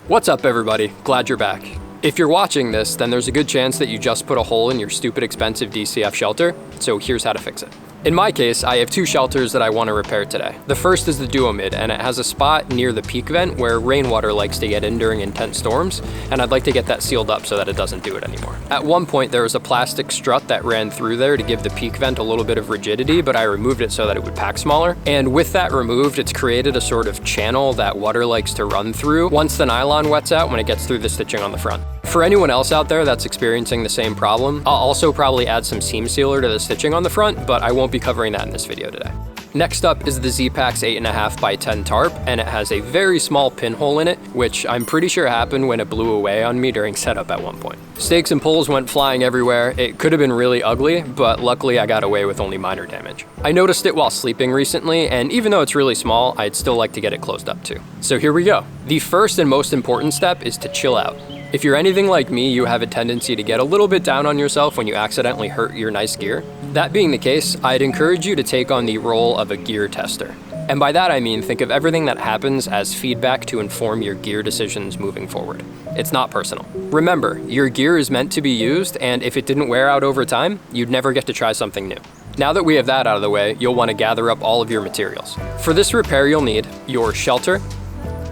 What's up everybody, glad you're back. If you're watching this, then there's a good chance that you just put a hole in your stupid expensive DCF shelter, so here's how to fix it. In my case, I have two shelters that I want to repair today. The first is the Duomid, and it has a spot near the peak vent where rainwater likes to get in during intense storms, and I'd like to get that sealed up so that it doesn't do it anymore. At one point, there was a plastic strut that ran through there to give the peak vent a little bit of rigidity, but I removed it so that it would pack smaller. And with that removed, it's created a sort of channel that water likes to run through once the nylon wets out when it gets through the stitching on the front. For anyone else out there that's experiencing the same problem, I'll also probably add some seam sealer to the stitching on the front, but I won't be covering that in this video today. Next up is the Z-Pack's 8.5 by 10 tarp, and it has a very small pinhole in it, which I'm pretty sure happened when it blew away on me during setup at one point. Stakes and poles went flying everywhere. It could have been really ugly, but luckily I got away with only minor damage. I noticed it while sleeping recently, and even though it's really small, I'd still like to get it closed up too. So here we go. The first and most important step is to chill out. If you're anything like me, you have a tendency to get a little bit down on yourself when you accidentally hurt your nice gear. That being the case, I'd encourage you to take on the role of a gear tester. And by that I mean, think of everything that happens as feedback to inform your gear decisions moving forward. It's not personal. Remember, your gear is meant to be used, and if it didn't wear out over time, you'd never get to try something new. Now that we have that out of the way, you'll want to gather up all of your materials. For this repair, you'll need your shelter,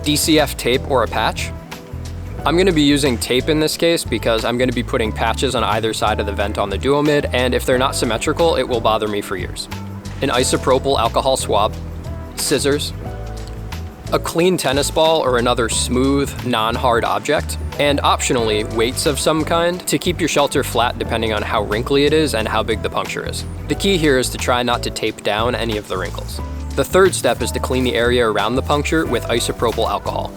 DCF tape or a patch. I'm going to be using tape in this case because I'm going to be putting patches on either side of the vent on the Duomid, and if they're not symmetrical, it will bother me for years. An isopropyl alcohol swab, scissors, a clean tennis ball or another smooth, non-hard object, and optionally, weights of some kind to keep your shelter flat depending on how wrinkly it is and how big the puncture is. The key here is to try not to tape down any of the wrinkles. The third step is to clean the area around the puncture with isopropyl alcohol.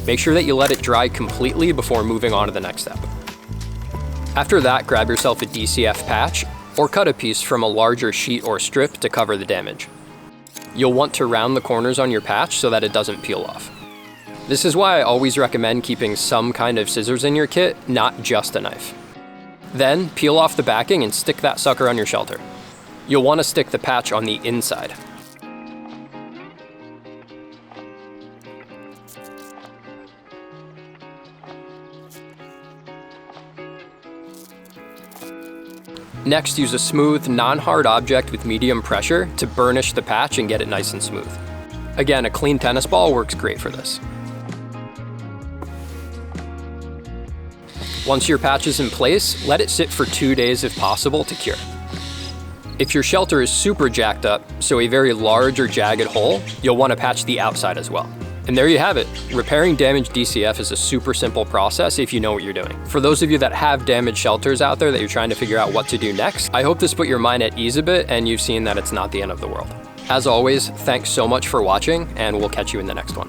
Make sure that you let it dry completely before moving on to the next step. After that, grab yourself a DCF patch or cut a piece from a larger sheet or strip to cover the damage. You'll want to round the corners on your patch so that it doesn't peel off. This is why I always recommend keeping some kind of scissors in your kit, not just a knife. Then peel off the backing and stick that sucker on your shelter. You'll want to stick the patch on the inside. Next, use a smooth, non-hard object with medium pressure to burnish the patch and get it nice and smooth. Again, a clean tennis ball works great for this. Once your patch is in place, let it sit for 2 days if possible to cure. If your shelter is super jacked up, so a very large or jagged hole, you'll want to patch the outside as well. And there you have it. Repairing damaged DCF is a super simple process if you know what you're doing. For those of you that have damaged shelters out there that you're trying to figure out what to do next, I hope this put your mind at ease a bit and you've seen that it's not the end of the world. As always, thanks so much for watching, and we'll catch you in the next one.